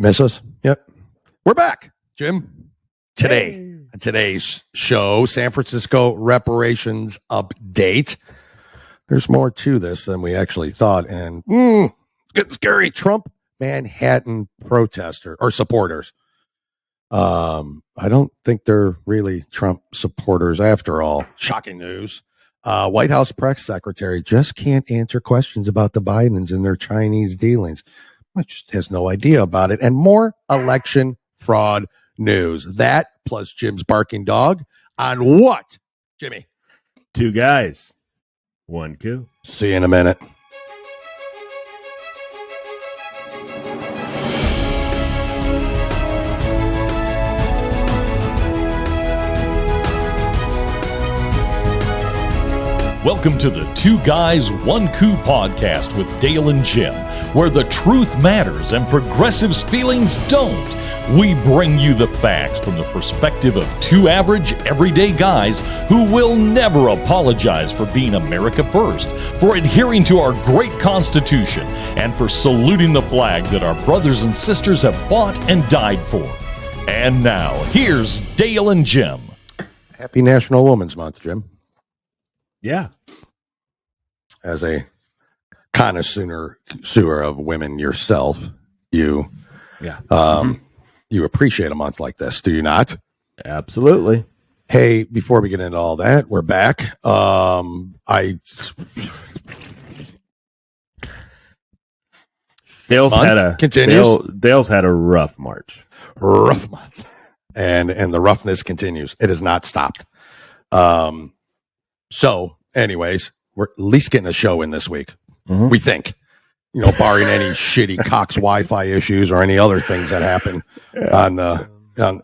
Miss us? Yep. We're back, Jim. Today's show, San Francisco reparations update. There's more to this than we actually thought. And it's getting scary. Trump Manhattan protester or supporters. I don't think they're really Trump supporters after all. Shocking news. White House press secretary just can't answer questions about the Bidens and their Chinese dealings. Just has no idea about it. And more election fraud news. That plus Jim's barking dog on what, Jimmy? 2 guys, 1 coup. See you in a minute. Welcome to the 2 Guys, 1 Coup podcast with Dale and Jim, where the truth matters and progressives' feelings don't. We bring you the facts from the perspective of 2 average, everyday guys who will never apologize for being America first, for adhering to our great Constitution, and for saluting the flag that our brothers and sisters have fought and died for. And now, here's Dale and Jim. Happy National Women's Month, Jim. Yeah. As a connoisseur of women yourself, you appreciate a month like this, do you not? Absolutely. Hey, before we get into all that, we're back. Dale's had a rough March. Rough month. And the roughness continues. It has not stopped. So, anyways, we're at least getting a show in this week. Mm-hmm. We think, barring any shitty Cox Wi-Fi issues or any other things that happen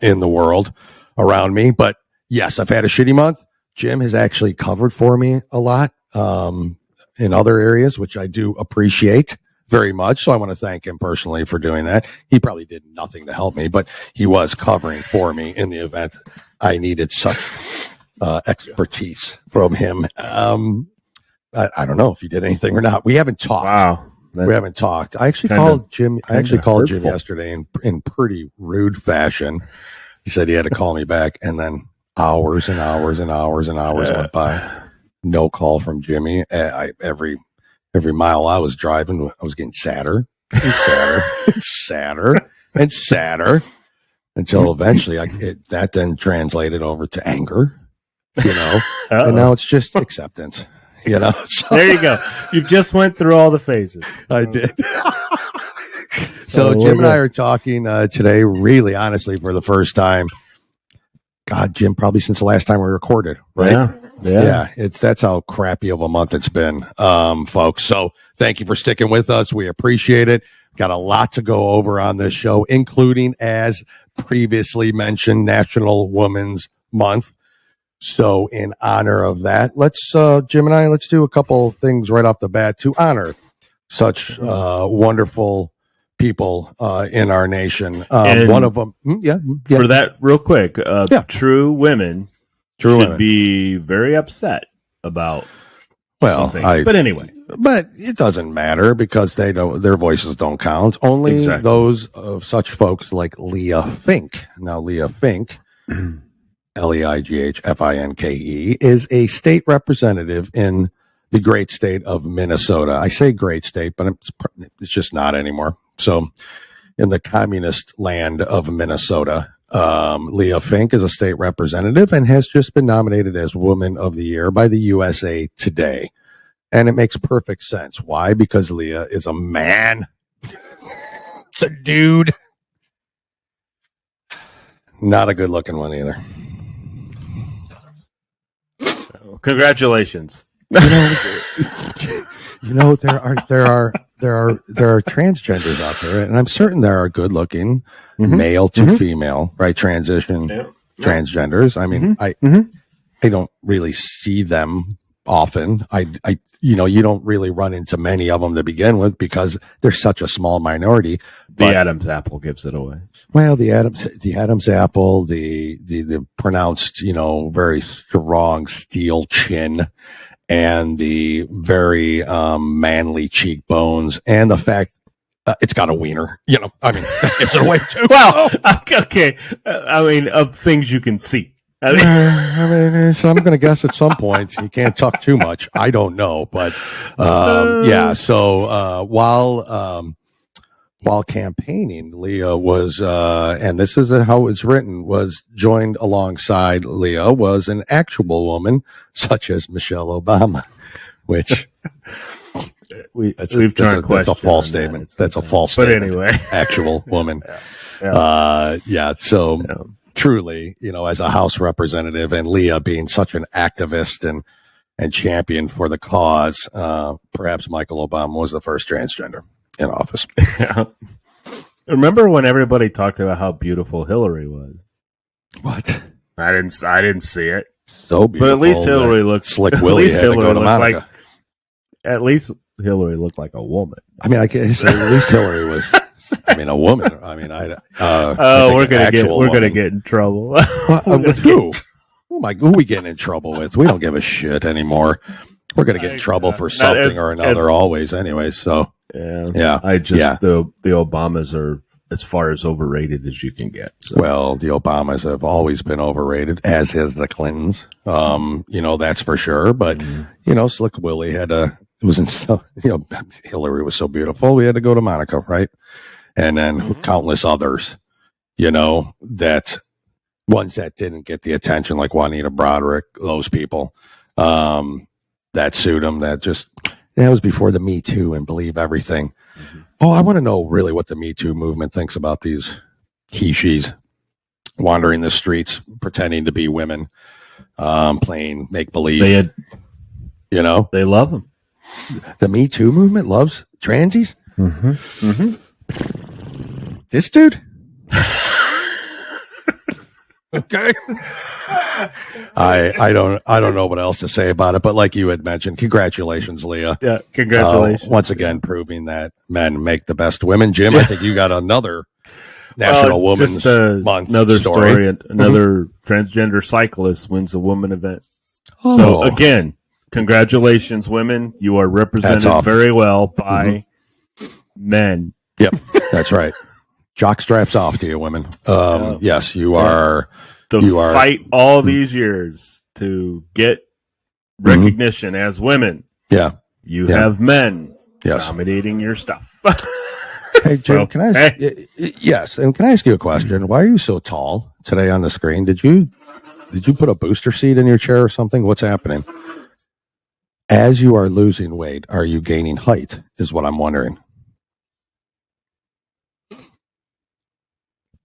in the world around me. But yes, I've had a shitty month. Jim has actually covered for me a lot in other areas, which I do appreciate very much. So I want to thank him personally for doing that. He probably did nothing to help me, but he was covering for me in the event I needed such expertise from him. I don't know if he did anything or not. We haven't talked. Wow. We haven't talked. I actually called Jim. Jim yesterday in pretty rude fashion. He said he had to call me back, and then hours and hours and hours and hours went by. No call from Jimmy. Every mile I was driving, I was getting sadder and sadder and sadder and sadder until eventually that then translated over to anger. And now it's just acceptance, So, there you go. You just went through all the phases. I did. So Jim and I are talking today, really honestly, for the first time. God, Jim, probably since the last time we recorded, right? Yeah. That's how crappy of a month it's been, folks. So thank you for sticking with us. We appreciate it. Got a lot to go over on this show, including, as previously mentioned, National Women's Month. So in honor of that, Jim and I, let's do a couple things right off the bat to honor such wonderful people in our nation. One of them, For that, real quick, true women should be very upset about some things. But anyway. But it doesn't matter because their voices don't count. Only those of such folks like Leah Fink. Now, Leah Fink... Leighfinke is a state representative in the great state of Minnesota. I say great state, but it's just not anymore. So in the communist land of Minnesota, Leah Fink is a state representative and has just been nominated as Woman of the Year by the USA Today. And it makes perfect sense. Why? Because Leah is a man. It's a dude. Not a good looking one either. Congratulations. There are transgenders out there, and I'm certain there are good looking male to female, right? Transgenders. I mean, I don't really see them often. You don't really run into many of them to begin with because they're such a small minority. The Adam's apple gives it away. Well, the Adam's apple, the pronounced, very strong steel chin, and the very manly cheekbones, and the fact It's got a wiener, I mean, gives it away too. Well, okay. I mean, of things you can see. So I'm going to guess at some point you can't tuck too much. I don't know, but yeah. So while campaigning, Leah was, and this is how it's written, was joined alongside Leah was an actual woman such as Michelle Obama, which. That's a false statement. That's a false statement. But anyway, actual woman. So truly, as a House representative and Leah being such an activist and champion for the cause, perhaps Michael Obama was the first transgender in office. Yeah. Remember when everybody talked about how beautiful Hillary was? What? I didn't see it. So beautiful. But at least Hillary looked slick. Willie had to go to Monica. At least Hillary looked like a woman. I mean, I guess at least Hillary was. I mean, a woman. I mean, we're gonna get in trouble. With who? Who we getting in trouble with? We don't give a shit anymore. We're gonna get in trouble for something or another always, anyway. So yeah. The Obamas are as far as overrated as you can get. So. Well, the Obamas have always been overrated, as has the Clintons. That's for sure. But Slick Willie had to. It wasn't so, Hillary was so beautiful. We had to go to Monica, right? And then countless others, that ones that didn't get the attention, like Juanita Broderick, those people, that sued them. That was before the Me Too and believe everything. Mm-hmm. Oh, I want to know really what the Me Too movement thinks about these he-she's wandering the streets, pretending to be women, playing make-believe. They love them. The Me Too movement loves transies. Mm-hmm. Mm-hmm. This dude. Okay. I don't know what else to say about it, but like you had mentioned, congratulations, Leah. Yeah, congratulations. Once again, proving that men make the best women. Jim, I think you got another National Women's Month another story. Another transgender cyclist wins a woman event. Oh. So again, congratulations, women. You are represented very well by men. Yep, that's right. Jock straps off to you, women. Yes, you are. You fight all these years to get recognition as women. Yeah, you have men dominating your stuff. Hey, Jim, can I ask, yes, and can I ask you a question? Why are you so tall today on the screen? Did you put a booster seat in your chair or something? What's happening? As you are losing weight, are you gaining height? Is what I'm wondering.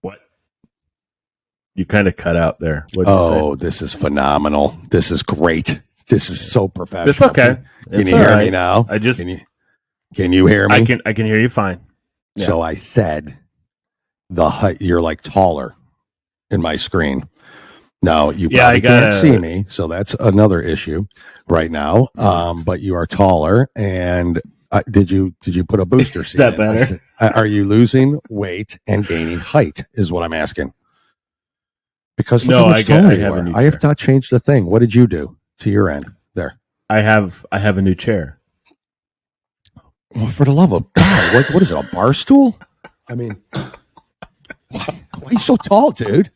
What? You kind of cut out there. What'd you say? This is phenomenal. This is great. This is so professional. It's okay. Can you hear me now? Can you hear me? I can hear you fine. Yeah. So I said the height. You're like taller in my screen. Now you probably can't see me, so that's another issue right now. But you are taller, and did you put a booster seat? Is that better? Are you losing weight and gaining height? Is what I'm asking. Because no, I have not changed a thing. What did you do to your end there? I have a new chair. Well, for the love of God, what is it? A bar stool? I mean, why are you so tall, dude?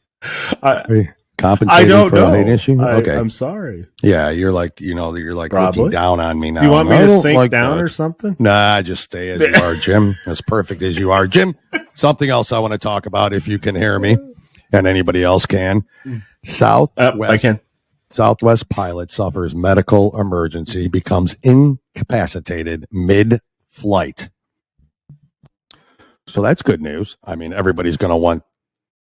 Compensating for a height issue? Okay, I'm sorry. Yeah, you're like looking down on me now. Do you want me to sink down or something? Nah, just stay as you are, Jim. As perfect as you are, Jim. Something else I want to talk about, if you can hear me, and anybody else can. Southwest pilot suffers medical emergency, becomes incapacitated mid-flight. So that's good news. I mean, everybody's going to want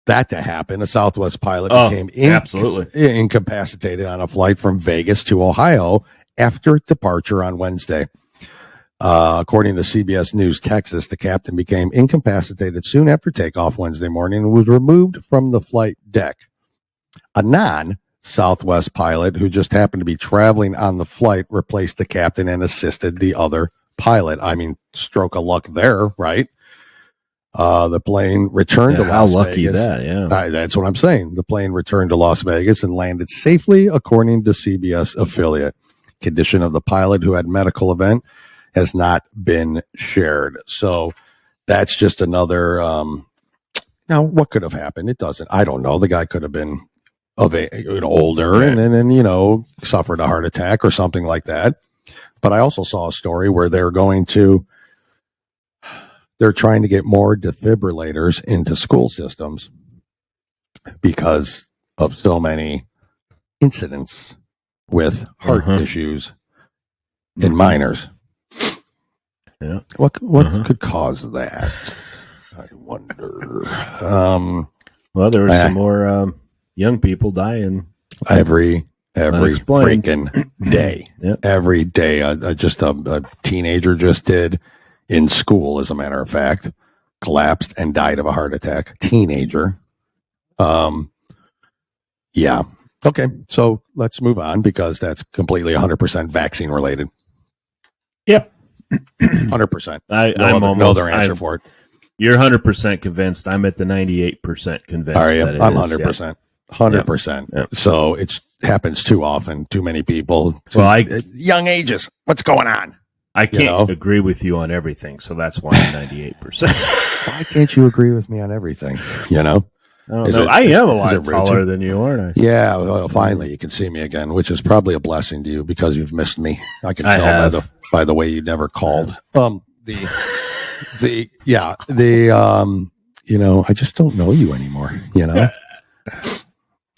that to happen. A Southwest pilot became incapacitated on a flight from Vegas to Ohio after departure on Wednesday. According to CBS News Texas, the captain became incapacitated soon after takeoff Wednesday morning and was removed from the flight deck. A non-Southwest pilot who just happened to be traveling on the flight replaced the captain and assisted the other pilot. I mean, stroke of luck there, right? The plane returned to Las Vegas. How lucky that, yeah. That's what I'm saying. The plane returned to Las Vegas and landed safely, according to CBS affiliate. Condition of the pilot who had medical event has not been shared. So that's just another. Now, what could have happened? It doesn't. I don't know. The guy could have been older, right, and then suffered a heart attack or something like that. But I also saw a story where they're trying to get more defibrillators into school systems because of so many incidents with heart issues in minors. Yeah. What could cause that? I wonder. Well, there were some more young people dying every freaking day. Yep. Every day. Just a teenager just did in school, as a matter of fact, collapsed and died of a heart attack. Teenager. Yeah. Okay. So let's move on because that's completely 100% vaccine related. Yep. 100%. I'm almost, no other answer for it. You're 100% convinced. I'm at the 98% convinced. Are you? That I'm 100%. 100%. Yep. So it happens too often. Too many people. Young ages. What's going on? I can't agree with you on everything, so that's why I'm 98%. Why can't you agree with me on everything? I am a lot taller than you, aren't I? Yeah. Well, finally, you can see me again, which is probably a blessing to you because you've missed me. I can tell by the way you never called. I just don't know you anymore.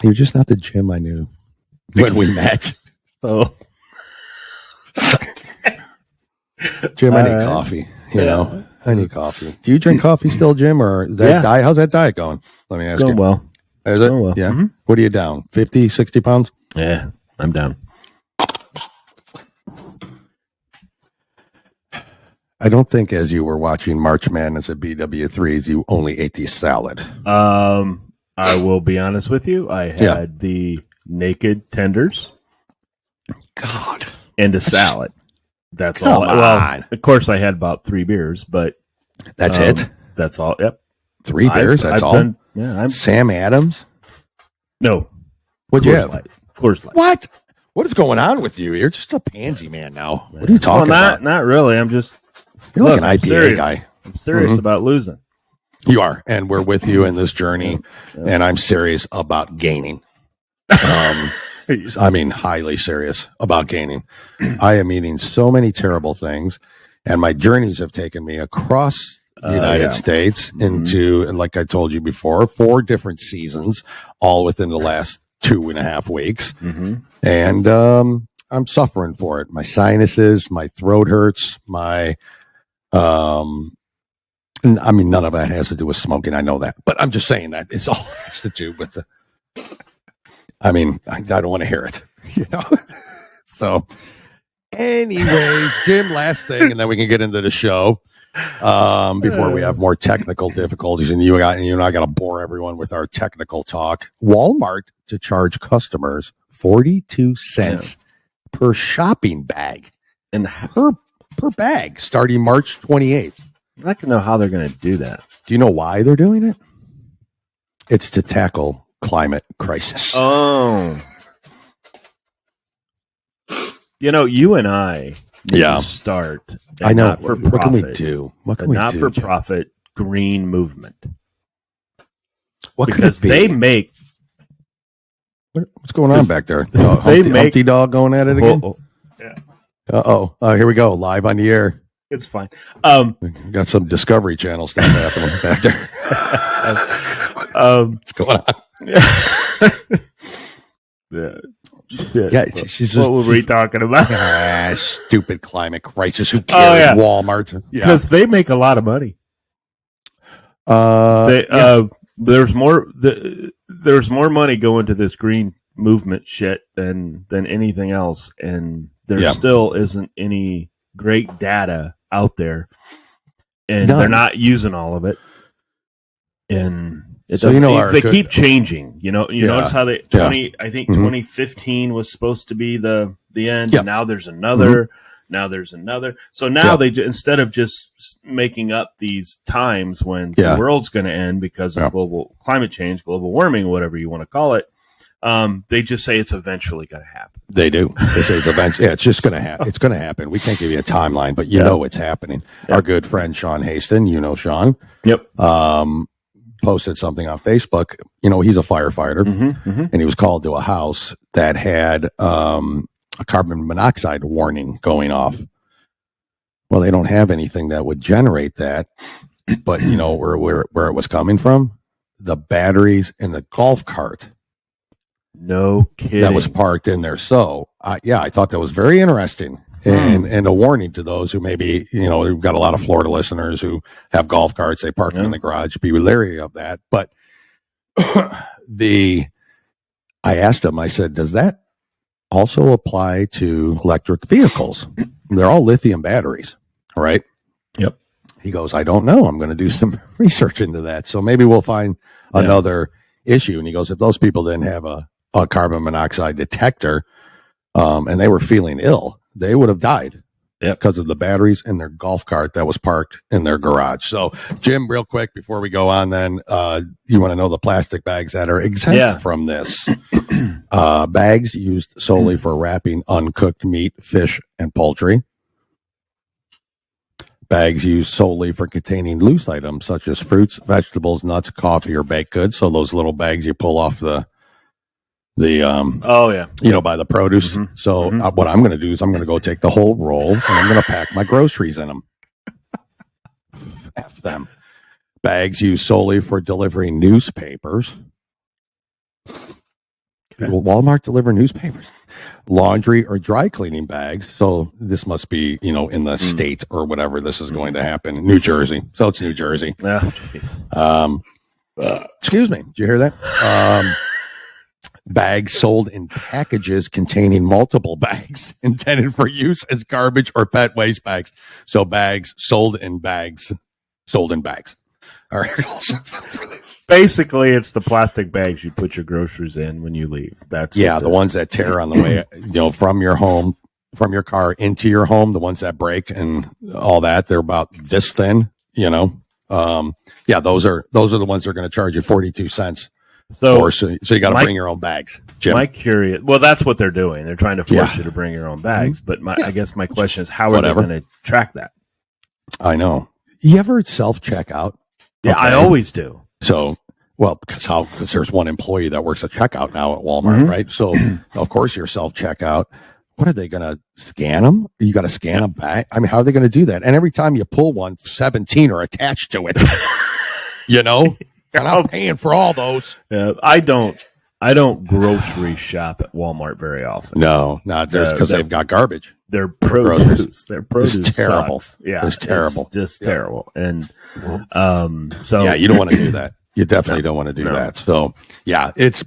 You're just not the Jim I knew when we met. Oh, Jim, I need coffee. I need coffee. Do you drink coffee still, Jim, or that diet? How's that diet going? Let me ask you. Going well. Is it? Going well. Yeah. Mm-hmm. What are you down? 50, 60 pounds? Yeah, I'm down. I don't think as you were watching March Madness at BW3s, you only ate the salad. I will be honest with you. I had the naked tenders. God. And a salad. That's all. Well, of course, I had about 3 beers, but that's it. That's all. Yep. 3 beers. That's all. Sam Adams. No. What'd you have? Coors Light. What? What is going on with you? You're just a pansy man now. What are you talking about? Not really. I'm just. You're like an IPA guy. I'm serious about losing. You are, and we're with you in this journey. And I'm serious about gaining. I mean, highly serious about gaining. I am eating so many terrible things, and my journeys have taken me across the United States into, and like I told you before, 4 different seasons, all within the last 2.5 weeks. Mm-hmm. And I'm suffering for it. My sinuses, my throat hurts, none of that has to do with smoking. I know that, but I'm just saying that it's all has to do with I don't want to hear it, So, anyways, Jim, last thing, and then we can get into the show before we have more technical difficulties. And you and I got to bore everyone with our technical talk. Walmart to charge customers 42 cents per shopping bag, and per bag, starting March 28th. I'd like to know how they're going to do that. Do you know why they're doing it? It's to tackle climate crisis. Oh. You and I need to start. I know. What can we do? Not-for-profit green movement. What because could it be? They make. What's going on back there? Humpty Dog going at it again? Yeah. Here we go. Live on the air. It's fine. Got some Discovery Channel stuff happening back there. What's going on? What were we talking about? Stupid climate crisis. Who cares? Walmart. Because they make a lot of money. There's more money going to this green movement shit than anything else, and there still isn't any great data out there, and they're not using all of it. And they keep changing. Notice how they I think 2015 was supposed to be the end. And now there's another. Now there's another. So now they instead of just making up these times when the world's going to end because of global climate change, global warming, whatever you want to call it, They just say it's eventually going to happen. They do. They say it's eventually. Yeah, it's just going to happen. It's going to happen. We can't give you a timeline, but you know it's happening. Our good friend Sean Haston, you know Sean. Yep. Posted something on Facebook. You know, he's a firefighter, and he was called to a house that had a carbon monoxide warning going off. Well, they don't have anything that would generate that, but you know where it was coming from? The batteries in the golf cart. No kidding. That was parked in there. So, I thought that was very interesting. And a warning to those who maybe, you know, we've got a lot of Florida listeners who have golf carts. They park them in the garage. Be leery of that. But I asked him, I said, does that also apply to electric vehicles? They're all lithium batteries, right? Yep. He goes, I don't know. I'm going to do some research into that. So maybe we'll find another issue. And he goes, if those people didn't have a carbon monoxide detector, and they were feeling ill, they would have died because of the batteries in their golf cart that was parked in their garage. So, Jim, real quick before we go on, then you want to know the plastic bags that are exempt from this. Bags used solely for wrapping uncooked meat, fish, and poultry. Bags used solely for containing loose items such as fruits, vegetables, nuts, coffee, or baked goods. So those little bags you pull off the you know, by the produce. So what I'm going to do is I'm going to go take the whole roll and I'm going to pack my groceries in them. F them. Bags used solely for delivering newspapers. Will Walmart deliver newspapers? Laundry or dry cleaning bags. So this must be, you know, in the state or whatever this is going to happen. New Jersey. So it's New Jersey. Excuse me. Did you hear that? Bags sold in packages containing multiple bags intended for use as garbage or pet waste bags. So bags sold in bags. All right. Basically, it's the plastic bags you put your groceries in when you leave. That's the ones that tear on the way, you know, from your home, from your car into your home. The ones that break and all that, they're about this thin. You know, those are the ones that are going to charge you 42 cents. So you got to bring your own bags, Jim. Well, that's what they're doing. They're trying to force you to bring your own bags. But I guess my question is, how are they going to track that? I know. You ever self-checkout? Yeah, I always do. So, because there's one employee that works at checkout now at Walmart, right? So, of course, you're self-checkout. What are they going to scan them? You got to scan them back. I mean, how are they going to do that? And every time you pull one, 17 are attached to it. You know? And I'm paying for all those. I don't grocery shop at Walmart very often. No, not because they've got garbage. Their produce is terrible. Sucks. Yeah, it's terrible. It's just terrible. And you don't want to do that. You definitely don't want to do that. So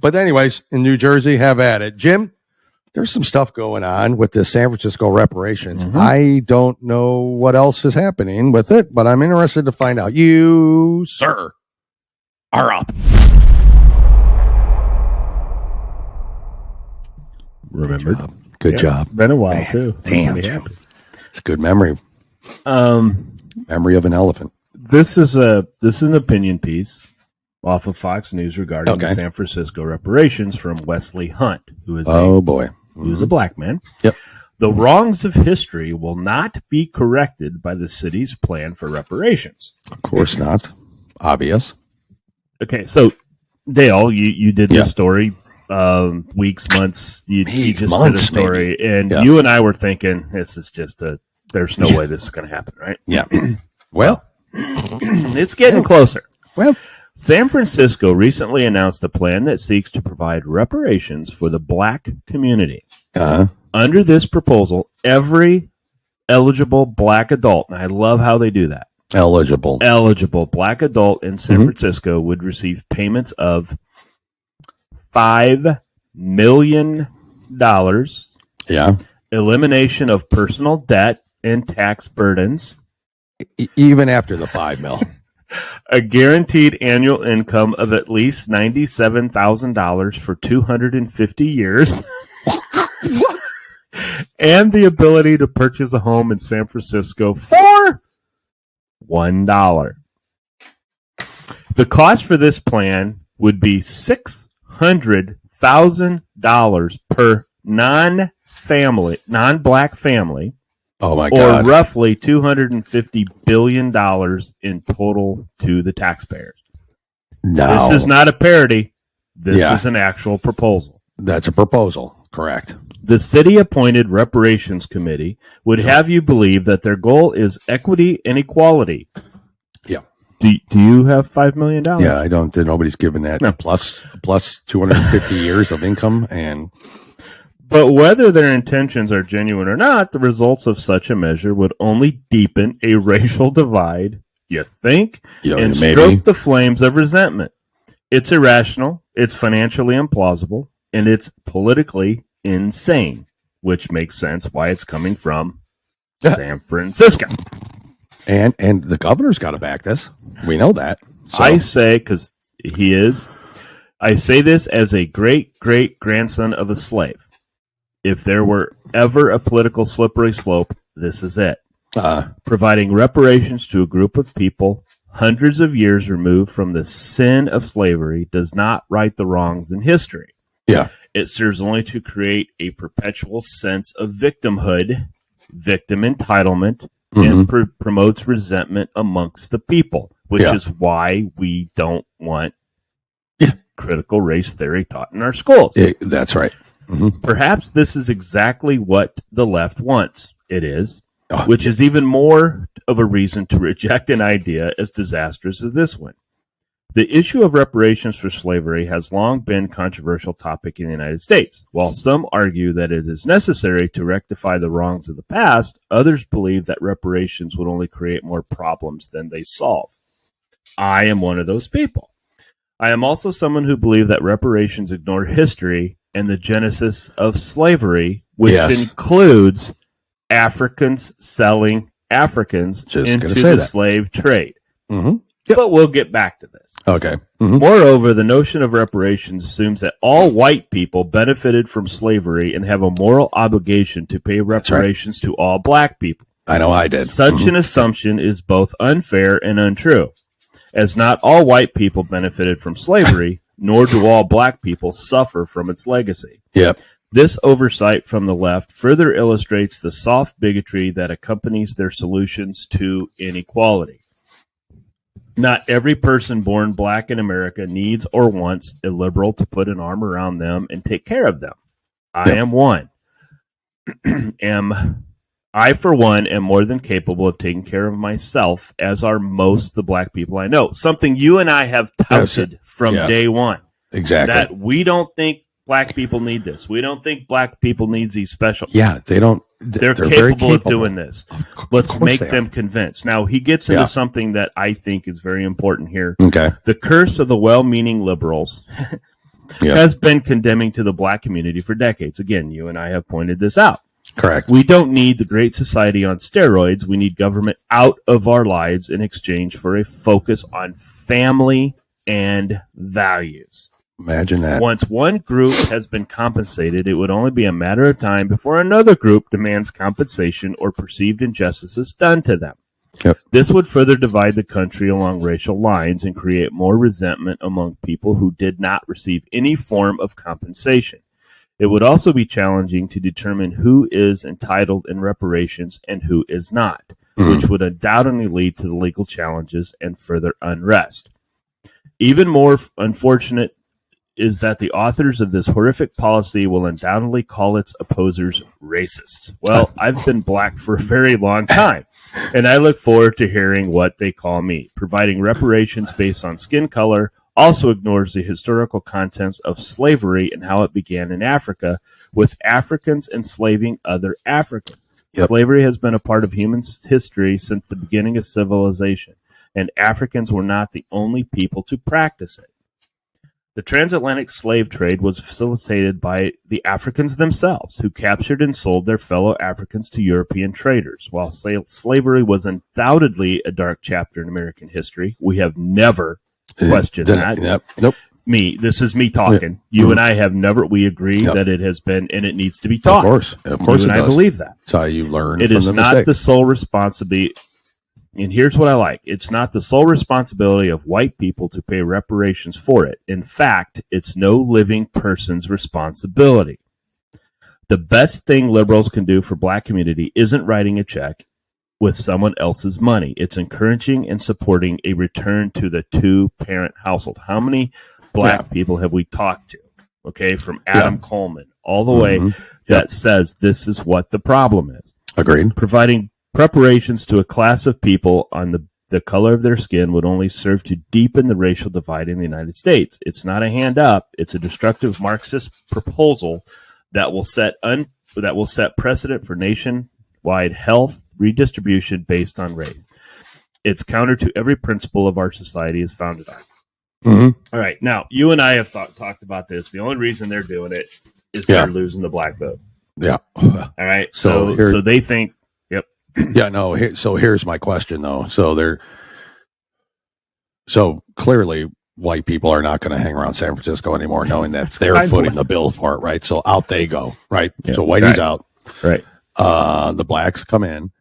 but anyways, in New Jersey, have at it, Jim. There's some stuff going on with the San Francisco reparations. I don't know what else is happening with it, but I'm interested to find out. You, sir, are up. Remembered. Good job. It's been a while, too. Damn. It's a good memory. Memory of an elephant. This is an opinion piece off of Fox News regarding the San Francisco reparations from Wesley Hunt, who is who's a black man. Yep. The wrongs of history will not be corrected by the city's plan for reparations. Of course not. Obvious. Okay, so Dale, you did this story weeks, months. You just did a story, and you and I were thinking this is just there's no way this is going to happen, right? Yeah. Well, it's getting closer. Well, San Francisco recently announced a plan that seeks to provide reparations for the black community. Under this proposal, every eligible black adult, and I love how they do that. Eligible black adult in San Francisco would receive payments of $5 million. Yeah. Elimination of personal debt and tax burdens. Even after the $5 million. A guaranteed annual income of at least $97,000 for 250 years. What? And the ability to purchase a home in San Francisco for $1. The cost for this plan would be $600,000 $100,000 per non-black family. Oh my God. Or roughly $250 billion in total to the taxpayers. No. This is not a parody. This is an actual proposal. That's a proposal. Correct. The city-appointed reparations committee would have you believe that their goal is equity and equality. Yeah. Do you have $5 million? Yeah, I don't. Nobody's given that. No. Plus 250 years of income. But whether their intentions are genuine or not, the results of such a measure would only deepen a racial divide, you think, and maybe stoke the flames of resentment. It's irrational, it's financially implausible, and it's politically insane, which makes sense why it's coming from San Francisco. And the governor's got to back this. We know that. So. I say, because he is, I say this as a great-great-grandson of a slave. If there were ever a political slippery slope, this is it. Providing reparations to a group of people hundreds of years removed from the sin of slavery does not right the wrongs in history. Yeah. It serves only to create a perpetual sense of victimhood, victim entitlement, and promotes resentment amongst the people, which is why we don't want critical race theory taught in our schools. That's right. Mm-hmm. Perhaps this is exactly what the left wants. It is, which is even more of a reason to reject an idea as disastrous as this one. The issue of reparations for slavery has long been a controversial topic in the United States. While some argue that it is necessary to rectify the wrongs of the past, others believe that reparations would only create more problems than they solve. I am one of those people. I am also someone who believes that reparations ignore history and the genesis of slavery, which includes Africans selling Africans into the slave trade. Mm-hmm. Yep. But we'll get back to this. Okay. Mm-hmm. Moreover, the notion of reparations assumes that all white people benefited from slavery and have a moral obligation to pay reparations to all black people. I know I did. Such an assumption is both unfair and untrue, as not all white people benefited from slavery, nor do all black people suffer from its legacy. Yep. This oversight from the left further illustrates the soft bigotry that accompanies their solutions to inequality. Not every person born black in America needs or wants a liberal to put an arm around them and take care of them. I am one. I, for one, am more than capable of taking care of myself, as are most of the black people I know. Something you and I have touted from day one. Exactly. That we don't think black people need this. We don't think black people need these special. Yeah, they don't. They're capable of doing this. Let's make them convinced. Now, he gets into something that I think is very important here. Okay. The curse of the well-meaning liberals has been condemning to the black community for decades. Again, you and I have pointed this out. Correct. We don't need the Great Society on steroids. We need government out of our lives in exchange for a focus on family and values. Imagine that. Once one group has been compensated, it would only be a matter of time before another group demands compensation or perceived injustices done to them. Yep. This would further divide the country along racial lines and create more resentment among people who did not receive any form of compensation. It would also be challenging to determine who is entitled in reparations and who is not, which would undoubtedly lead to the legal challenges and further unrest. Even more unfortunate is that the authors of this horrific policy will undoubtedly call its opposers racist. Well, I've been black for a very long time, and I look forward to hearing what they call me. Providing reparations based on skin color also ignores the historical contents of slavery and how it began in Africa, with Africans enslaving other Africans. Yep. Slavery has been a part of human history since the beginning of civilization, and Africans were not the only people to practice it. The transatlantic slave trade was facilitated by the Africans themselves, who captured and sold their fellow Africans to European traders. While slavery was undoubtedly a dark chapter in American history, we have never questioned that. Nope. This is me talking. You and I have never. We agree that it has been, and it needs to be taught. Of course, you and I believe that. That's how you learn. It is not the sole responsibility And here's what I like. It's not the sole responsibility of white people to pay reparations for it. In fact, it's no living person's responsibility. The best thing liberals can do for black community isn't writing a check with someone else's money. It's encouraging and supporting a return to the two-parent household. How many black people have we talked to? Okay, from Adam Coleman all the way that says this is what the problem is. Agreed. Providing preparations to a class of people on the color of their skin would only serve to deepen the racial divide in the United States. It's not a hand up. It's a destructive Marxist proposal that will set precedent for nationwide health redistribution based on race. It's counter to every principle of our society is founded on. All right. Now, you and I have talked about this. The only reason they're doing it is they're losing the black vote. Yeah. All right. So they think, Yeah, no. So here's my question, though. So clearly, white people are not going to hang around San Francisco anymore, knowing that they're footing the bill for it, right? So out they go, right? Yeah, so whitey's out, right? The blacks come in,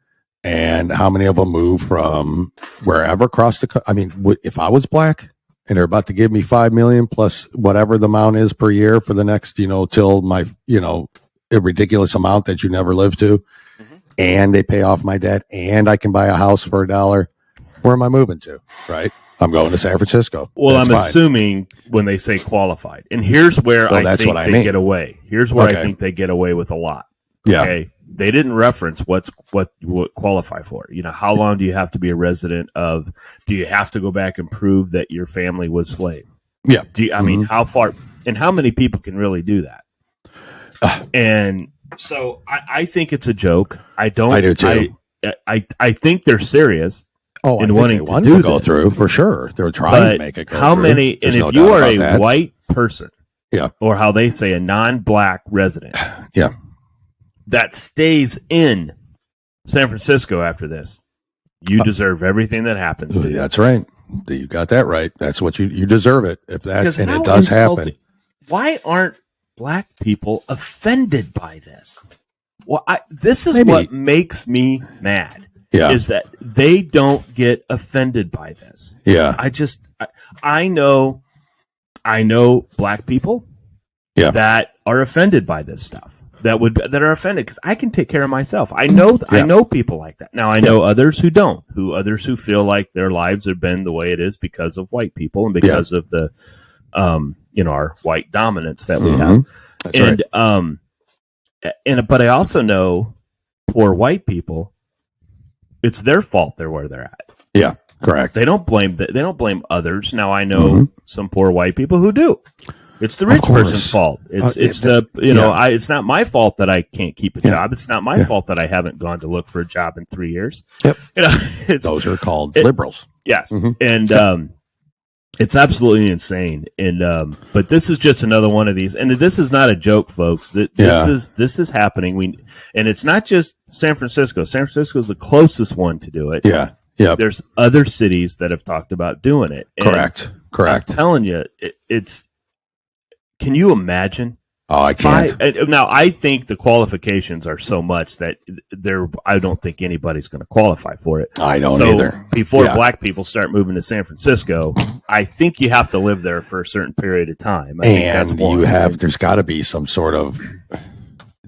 and how many of them move from wherever across the? I mean, if I was black and they're about to give me $5 million plus whatever the amount is per year for the next, till my, a ridiculous amount that you never live to. And they pay off my debt, and I can buy a house for $1. Where am I moving to? Right? I'm going to San Francisco. Well, I'm assuming when they say qualified, and here's where I think they get away. Here's where I think they get away with a lot. Okay, yeah. They didn't reference what you qualify for. How long do you have to be a resident of? Do you have to go back and prove that your family was slave? Yeah. I mean, how far and how many people can really do that? And so I think it's a joke. I do too. I think they're serious in wanting to go through for sure. They're trying to make it go how through. Many? There's and no if you are a white person, or how they say a non-black resident, that stays in San Francisco after this, you deserve everything that happens to you. That's right. You got that right. That's what you deserve it. If that's and it does happen. Why aren't black people offended by this? Well, this is what makes me mad. Yeah. Is that they don't get offended by this. Yeah. I know black people that are offended by this stuff. That are offended because I can take care of myself. I know people like that. Now I know others who don't. Others who feel like their lives have been the way it is because of white people and because of the our white dominance that we have. That's right. But I also know poor white people. It's their fault they're where they're at. Yeah, correct. They don't blame others. Now I know some poor white people who do. It's the rich person's fault. It's not my fault that I can't keep a job. It's not my fault that I haven't gone to look for a job in 3 years. Yep. Those are called liberals. Yes. And it's absolutely insane. And but this is just another one of these. And this is not a joke, folks. This is happening. And it's not just San Francisco. San Francisco is the closest one to do it. Yeah. Yeah. There's other cities that have talked about doing it. And Correct. I'm telling you, it's. Can you imagine? Oh, I can't. Now, I think the qualifications are so much that I don't think anybody's going to qualify for it. I don't either. Before black people start moving to San Francisco, I think you have to live there for a certain period of time. There's got to be some sort of.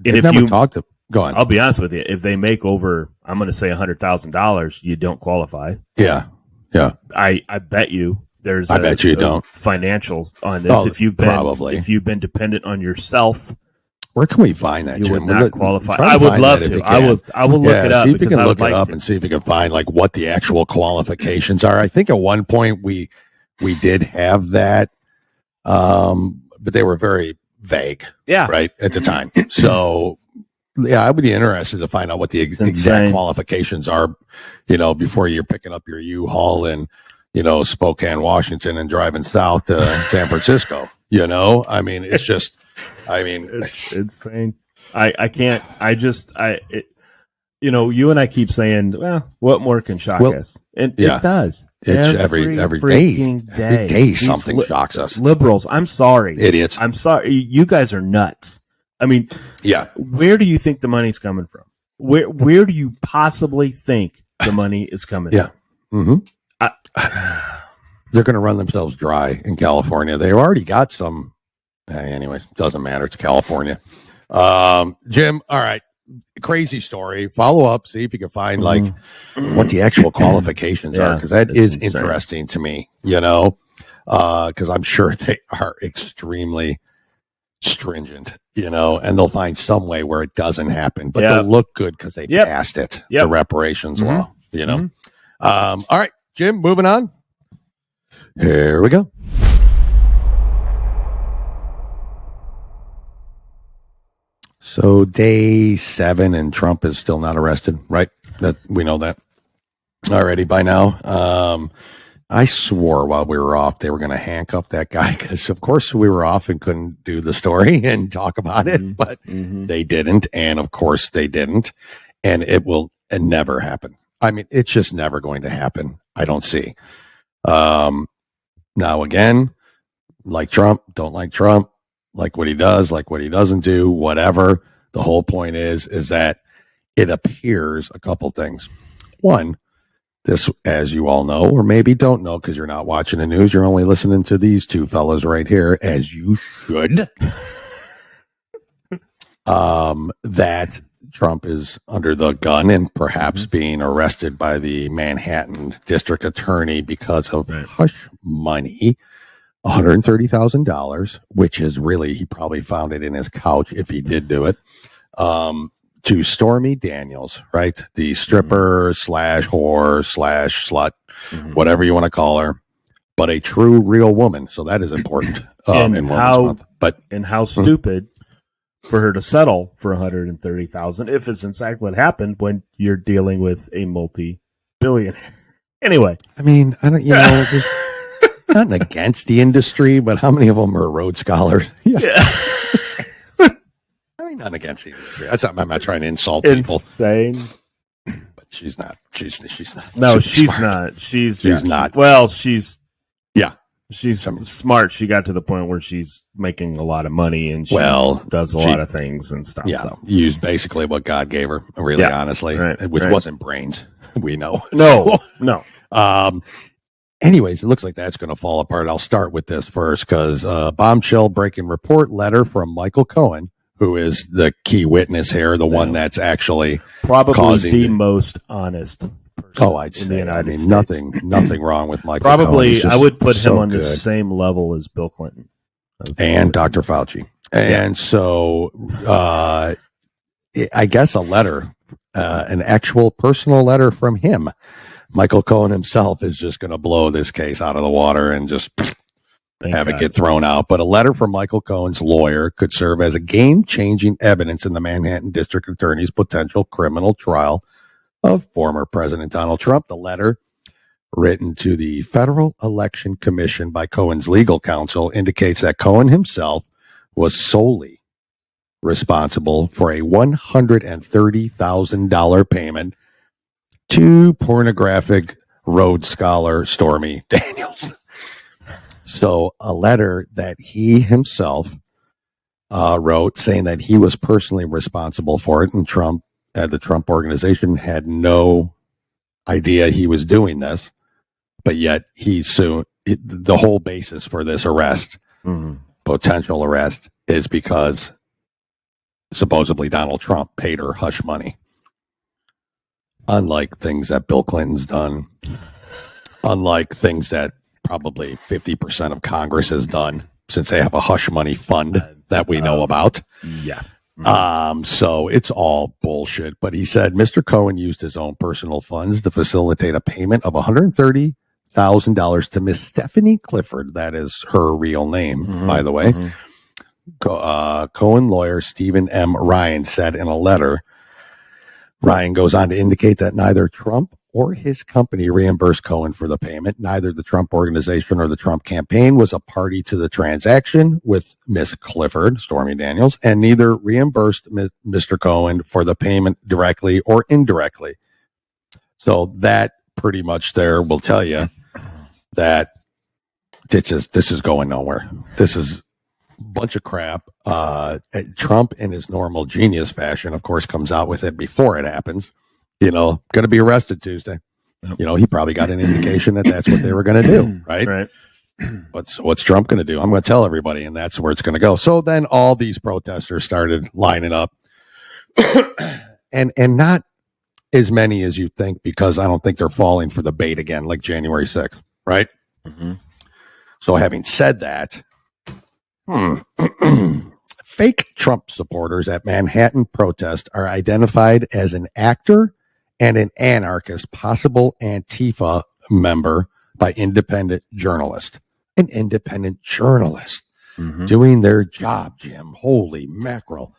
Go on. I'll be honest with you. If they make over, I'm going to say $100,000, you don't qualify. Yeah. Yeah. I bet you. I bet you don't. Financials on this. If you've been dependent on yourself, where can we find that? You Jim? would not qualify. I would love to. I will look it up. See if you can look it up and see if you can find like what the actual qualifications are. I think at one point we did have that, but they were very vague. Yeah. Right at the time. So yeah, I would be interested to find out what the exact qualifications are. Before you're picking up your U-Haul and. Spokane, Washington, and driving south to San Francisco. I mean, it's just, it's insane. I can't. You and I keep saying, well, what more can shock us? And it does. It's every day. Every day something shocks us. Liberals, I'm sorry, idiots. I'm sorry. You guys are nuts. I mean, where do you think the money's coming from? Where do you possibly think the money is coming. Yeah. Mm-hmm. They're going to run themselves dry in California. They've already got some. Anyways, doesn't matter. It's California. Jim, all right. Crazy story. Follow up. See if you can find like what the actual qualifications are, because that is insane. Interesting to me, because I'm sure they are extremely stringent, and they'll find some way where it doesn't happen, but they'll look good because they passed it, the reparations law, all right, Jim, moving on. Here we go. So day 7 and Trump is still not arrested, right? That we know that already by now. I swore while we were off they were going to handcuff that guy because, of course, we were off and couldn't do the story and talk about it, but they didn't. And, of course, they didn't. And it will never happen. I mean, it's just never going to happen. I don't see. Now, again, like Trump, don't like Trump, like what he does, like what he doesn't do, whatever. The whole point is that it appears a couple things. One, this, as you all know, or maybe don't know because you're not watching the news, you're only listening to these two fellas right here, as you should, that Trump is under the gun and perhaps being arrested by the Manhattan district attorney because of hush money, $130,000, which is really, he probably found it in his couch if he did do it, to Stormy Daniels, right? The stripper / whore / slut, whatever you want to call her, but a true, real woman. So that is important. And how stupid for her to settle for $130,000 if it's in fact what happened when you're dealing with a multi-billionaire. Anyway, I mean, I don't, there's nothing against the industry, but how many of them are Rhodes Scholars? I mean, nothing against the industry. I'm not trying to insult people. Insane. But she's not. She's not. No, she's smart. not. She's not. She's smart. She got to the point where she's making a lot of money and she does a lot of things and stuff. Yeah, used basically what God gave her, really, honestly, which wasn't brains. We know. No. Anyways, it looks like that's going to fall apart. I'll start with this first because bombshell breaking report letter from Michael Cohen, who is the key witness here, the one that's actually probably the most honest. I'd say. I mean, nothing wrong with Michael. Probably, I would put him on the same level as Bill Clinton and Dr. Fauci. And so, I guess a letter, an actual personal letter from him. Michael Cohen himself is just going to blow this case out of the water and just have it get thrown out. But a letter from Michael Cohen's lawyer could serve as a game-changing evidence in the Manhattan District Attorney's potential criminal trial of former President Donald Trump. The letter, written to the Federal Election Commission by Cohen's legal counsel, indicates that Cohen himself was solely responsible for a $130,000 payment to pornographic Rhodes Scholar Stormy Daniels. So a letter that he himself wrote saying that he was personally responsible for it, and Trump, the Trump organization, had no idea he was doing this, but yet the whole basis for this arrest, potential arrest, is because supposedly Donald Trump paid her hush money. Unlike things that Bill Clinton's done, unlike things that probably 50% of Congress has done, since they have a hush money fund that we know about. So it's all bullshit. But he said Mr. Cohen used his own personal funds to facilitate a payment of $130,000 to Miss Stephanie Clifford. That is her real name, by the way. Cohen lawyer Stephen M. Ryan said in a letter. Ryan goes on to indicate that neither Trump or his company reimbursed Cohen for the payment. Neither the Trump organization or the Trump campaign was a party to the transaction with Miss Clifford, Stormy Daniels, and neither reimbursed Mr. Cohen for the payment directly or indirectly. So that pretty much there will tell you that this is going nowhere. This is bunch of crap. Trump, in his normal genius fashion, of course, comes out with it before it happens going to be arrested Tuesday. Yep. He probably got an indication that that's what they were going to do, right? Right. What's Trump going to do? I'm going to tell everybody, and that's where it's going to go. So then all these protesters started lining up, and not as many as you think, because I don't think they're falling for the bait again, like January 6th, right? Mm-hmm. So having said that, fake Trump supporters at Manhattan protest are identified as an actor and an anarchist, possible Antifa member by independent journalist. An independent journalist doing their job, Jim. Holy mackerel.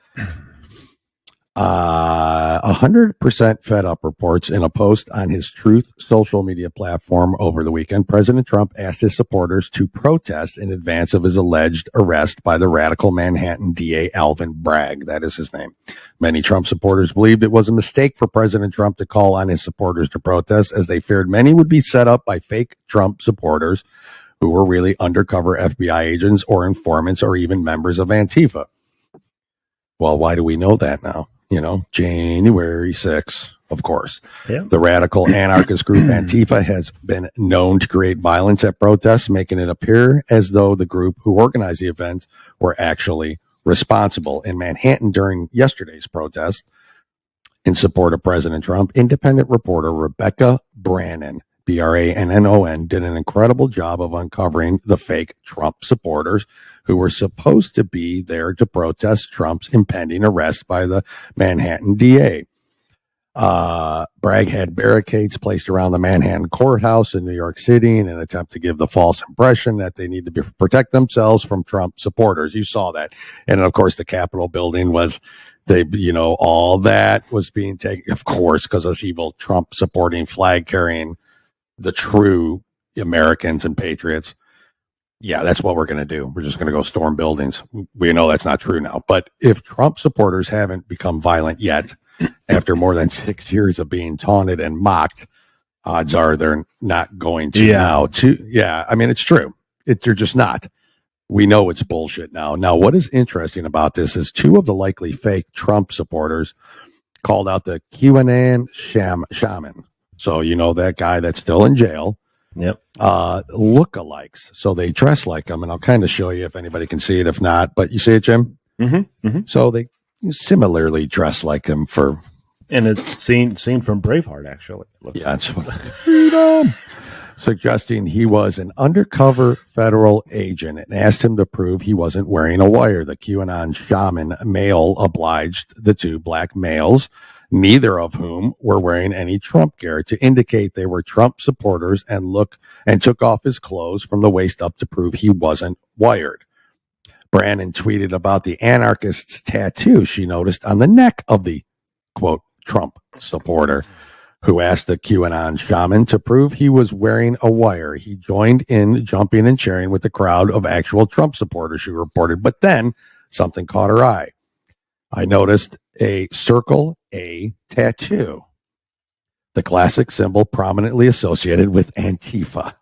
100% Fed Up reports in a post on his Truth social media platform over the weekend. President Trump asked his supporters to protest in advance of his alleged arrest by the radical Manhattan DA Alvin Bragg. That is his name. Many Trump supporters believed it was a mistake for President Trump to call on his supporters to protest, as they feared many would be set up by fake Trump supporters who were really undercover FBI agents or informants or even members of Antifa. Well, why do we know that now? January 6th, of course. Yeah. The radical anarchist group Antifa has been known to create violence at protests, making it appear as though the group who organized the event were actually responsible. In Manhattan during yesterday's protest in support of President Trump, independent reporter Rebecca Brannon, Brannon, did an incredible job of uncovering the fake Trump supporters who were supposed to be there to protest Trump's impending arrest by the Manhattan DA. Bragg had barricades placed around the Manhattan courthouse in New York City in an attempt to give the false impression that they need to protect themselves from Trump supporters. You saw that. And of course, the Capitol building was, all that was being taken, of course, because us evil Trump supporting, flag carrying, the true Americans and patriots. Yeah, that's what we're going to do. We're just going to go storm buildings. We know that's not true now. But if Trump supporters haven't become violent yet, after more than 6 years of being taunted and mocked, odds are they're not going to now. I mean, it's true. They're just not. We know it's bullshit now. Now, what is interesting about this is two of the likely fake Trump supporters called out the QAnon shaman. So, that guy that's still in jail. Yep. Lookalikes. So they dress like him, and I'll kind of show you if anybody can see it. If not, but you see it, Jim? Mm-hmm. Mm-hmm. So they similarly dress like him and it's seen from Braveheart, actually. That's freedom. Suggesting he was an undercover federal agent and asked him to prove he wasn't wearing a wire. The QAnon shaman male obliged the two black males, neither of whom were wearing any Trump gear, to indicate they were Trump supporters and took off his clothes from the waist up to prove he wasn't wired. Brannon tweeted about the anarchist's tattoo she noticed on the neck of the, quote, Trump supporter, who asked the QAnon shaman to prove he was wearing a wire. He joined in jumping and cheering with the crowd of actual Trump supporters, she reported. But then something caught her eye. I noticed a Circle A tattoo, the classic symbol prominently associated with Antifa.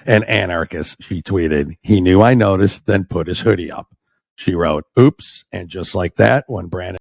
An anarchist, she tweeted. He knew I noticed, then put his hoodie up. She wrote, oops, and just like that, when Brandon